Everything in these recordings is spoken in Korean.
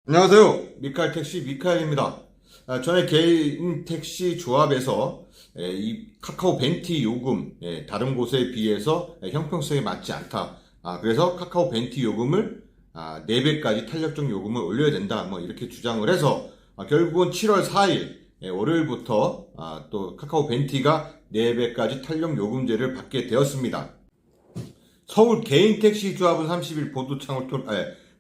안녕하세요. 미카엘 택시 미카엘입니다. 전에 개인 택시 조합에서 이 카카오 벤티 요금 다른 곳에 비해서 형평성에 맞지 않다. 그래서 카카오 벤티 요금을 4배까지 탄력적 요금을 올려야 된다. 뭐 이렇게 주장을 해서 결국은 7월 4일 월요일부터 또 카카오 벤티가 4배까지 탄력 요금제를 받게 되었습니다. 서울 개인 택시 조합은 30일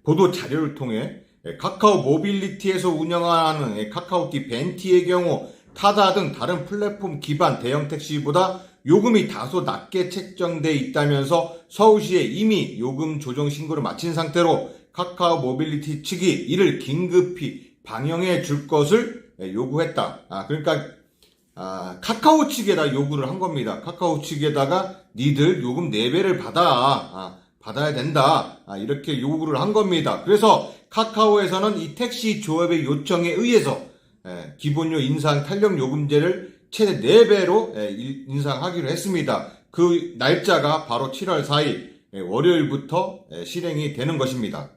보도 자료를 통해 카카오 모빌리티에서 운영하는 카카오티 벤티의 경우 타다 등 다른 플랫폼 기반 대형 택시보다 요금이 다소 낮게 책정돼 있다면서 서울시에 이미 요금 조정 신고를 마친 상태로 카카오 모빌리티 측이 이를 긴급히 방영해 줄 것을 요구했다. 그러니까 카카오 측에다 요구를 한 겁니다. 카카오 측에다가 니들 요금 4배를 받아야 된다. 이렇게 요구를 한 겁니다. 그래서 카카오에서는 이 택시 조합의 요청에 의해서 기본료 인상 탄력 요금제를 최대 4배로 인상하기로 했습니다. 그 날짜가 바로 7월 4일 월요일부터 실행이 되는 것입니다.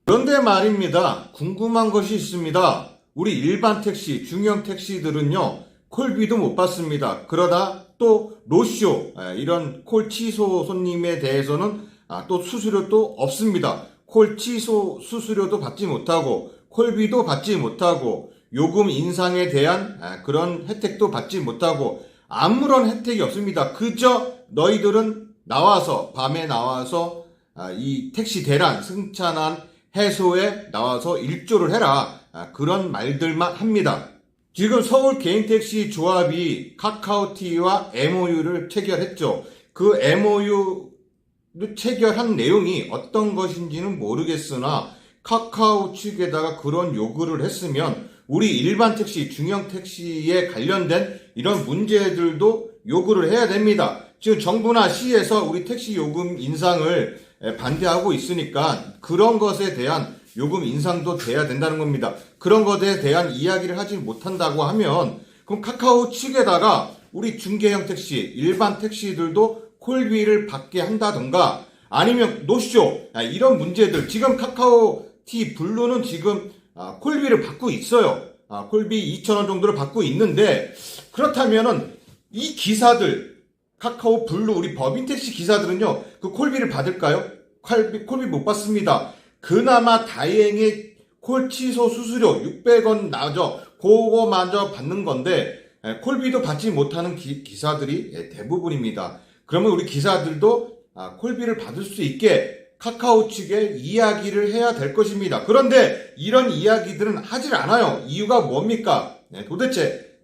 그런데 말입니다. 궁금한 것이 있습니다. 우리 일반 택시, 중형 택시들은요, 콜비도 못 받습니다. 그러다 또 노쇼, 이런 콜 취소 손님에 대해서는 또 수수료도 없습니다. 콜 취소 수수료도 받지 못하고 콜비도 받지 못하고 요금 인상에 대한 그런 혜택도 받지 못하고 아무런 혜택이 없습니다. 그저 너희들은 밤에 나와서 이 택시 대란 승차난 해소에 나와서 일조를 해라. 그런 말들만 합니다. 지금 서울 개인택시 조합이 카카오티와 MOU를 체결했죠. 그 MOU 체결한 내용이 어떤 것인지는 모르겠으나 카카오 측에다가 그런 요구를 했으면 우리 일반 택시, 중형 택시에 관련된 이런 문제들도 요구를 해야 됩니다. 지금 정부나 시에서 우리 택시 요금 인상을 반대하고 있으니까 그런 것에 대한 요금 인상도 돼야 된다는 겁니다. 그런 것에 대한 이야기를 하지 못한다고 하면 그럼 카카오 측에다가 우리 중개형 택시, 일반 택시들도 콜비를 받게 한다던가 아니면 노쇼 이런 문제들 지금 카카오티 블루는 지금 콜비를 받고 있어요. 콜비 2,000원 정도를 받고 있는데 그렇다면은 이 기사들 카카오 블루 우리 법인 택시 기사들은요 그 콜비를 받을까요? 콜비 못 받습니다. 그나마 다행히 콜 취소 수수료 600원 그거마저 받는 건데 콜비도 받지 못하는 기사들이 대부분입니다. 그러면 우리 기사들도 콜비를 받을 수 있게 카카오 측에 이야기를 해야 될 것입니다. 그런데 이런 이야기들은 하질 않아요. 이유가 뭡니까? 도대체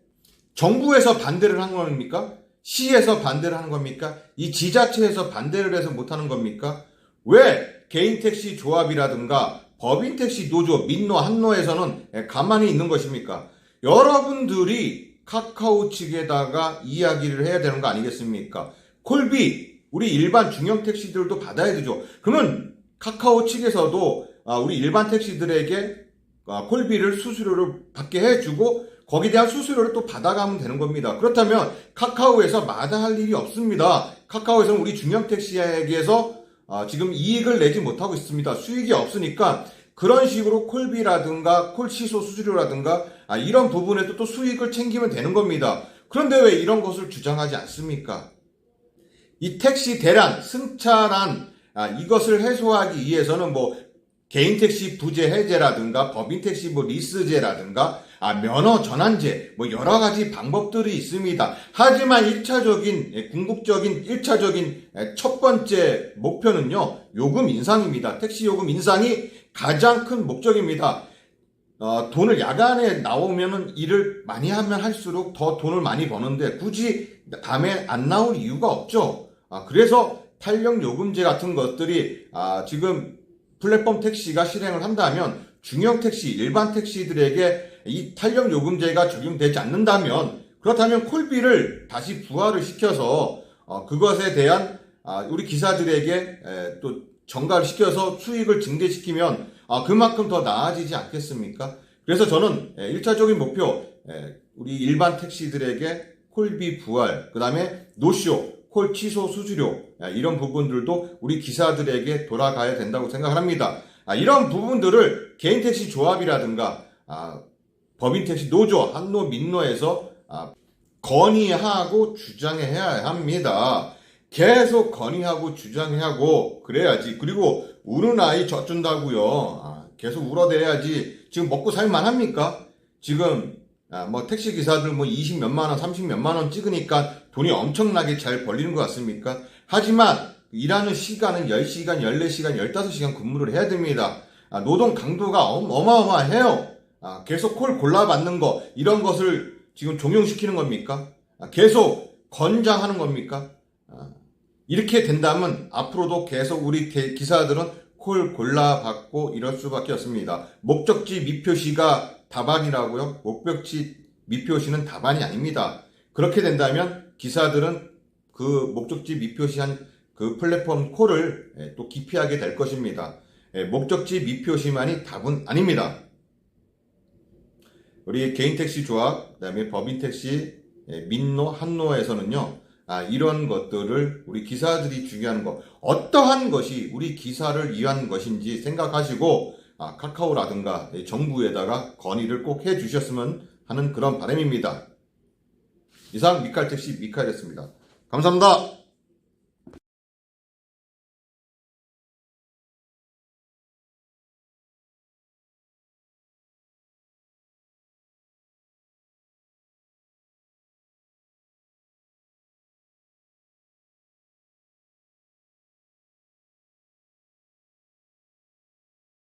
정부에서 반대를 한 겁니까? 시에서 반대를 하는 겁니까? 이 지자체에서 반대를 해서 못하는 겁니까? 왜 개인택시 조합이라든가 법인택시 노조, 민노, 한노에서는 가만히 있는 것입니까? 여러분들이 카카오 측에다가 이야기를 해야 되는 거 아니겠습니까? 콜비, 우리 일반 중형 택시들도 받아야 되죠. 그러면 카카오 측에서도 우리 일반 택시들에게 콜비를 수수료를 받게 해주고 거기에 대한 수수료를 또 받아가면 되는 겁니다. 그렇다면 카카오에서 마다할 일이 없습니다. 카카오에서는 우리 중형 택시에게서 지금 이익을 내지 못하고 있습니다. 수익이 없으니까 그런 식으로 콜비라든가 콜 취소 수수료라든가 이런 부분에도 또 수익을 챙기면 되는 겁니다. 그런데 왜 이런 것을 주장하지 않습니까? 이 택시 대란, 승차난 이것을 해소하기 위해서는 뭐 개인택시 부재 해제라든가 법인택시 리스제라든가 면허 전환제 여러 가지 방법들이 있습니다. 하지만 궁극적인 1차적인 첫 번째 목표는요. 요금 인상입니다. 택시 요금 인상이 가장 큰 목적입니다. 돈을 야간에 나오면은 일을 많이 하면 할수록 더 돈을 많이 버는데 굳이 밤에 안 나올 이유가 없죠. 그래서 탄력 요금제 같은 것들이 지금 플랫폼 택시가 실행을 한다면 중형 택시, 일반 택시들에게 이 탄력 요금제가 적용되지 않는다면 그렇다면 콜비를 다시 부활을 시켜서 그것에 대한 우리 기사들에게 또 전가를 시켜서 수익을 증대시키면 그만큼 더 나아지지 않겠습니까? 그래서 저는 1차적인 목표 우리 일반 택시들에게 콜비 부활, 그 다음에 노쇼, 콜 취소 수수료 이런 부분들도 우리 기사들에게 돌아가야 된다고 생각을 합니다. 이런 부분들을 개인택시 조합이라든가 법인택시 노조, 한노, 민노에서 건의하고 주장해야 합니다. 계속 건의하고 주장하고 그래야지. 그리고 우는 아이 젖준다고요. 계속 울어대야지. 지금 먹고 살만 합니까? 지금 뭐 택시 기사들 뭐 20 몇만 원, 30 몇만 원 찍으니까 돈이 엄청나게 잘 벌리는 것 같습니까? 하지만 일하는 시간은 10시간, 14시간, 15시간 근무를 해야 됩니다. 노동 강도가 어마어마해요. 계속 콜 골라받는 거, 이런 것을 지금 종용시키는 겁니까? 계속 권장하는 겁니까? 이렇게 된다면 앞으로도 계속 우리 기사들은 콜 골라받고 이럴 수밖에 없습니다. 목적지 미표시가 답안이라고요? 목적지 미표시는 답안이 아닙니다. 그렇게 된다면 기사들은 그 목적지 미표시한 그 플랫폼 콜을 또 기피하게 될 것입니다. 목적지 미표시만이 답은 아닙니다. 우리 개인택시 조합, 그다음에 법인택시, 민노, 한노에서는요, 이런 것들을 우리 기사들이 중요한 거, 어떠한 것이 우리 기사를 위한 것인지 생각하시고, 카카오라든가 정부에다가 건의를 꼭 해주셨으면 하는 그런 바람입니다. 이상 미카엘택시 미카엘이었습니다. 감사합니다.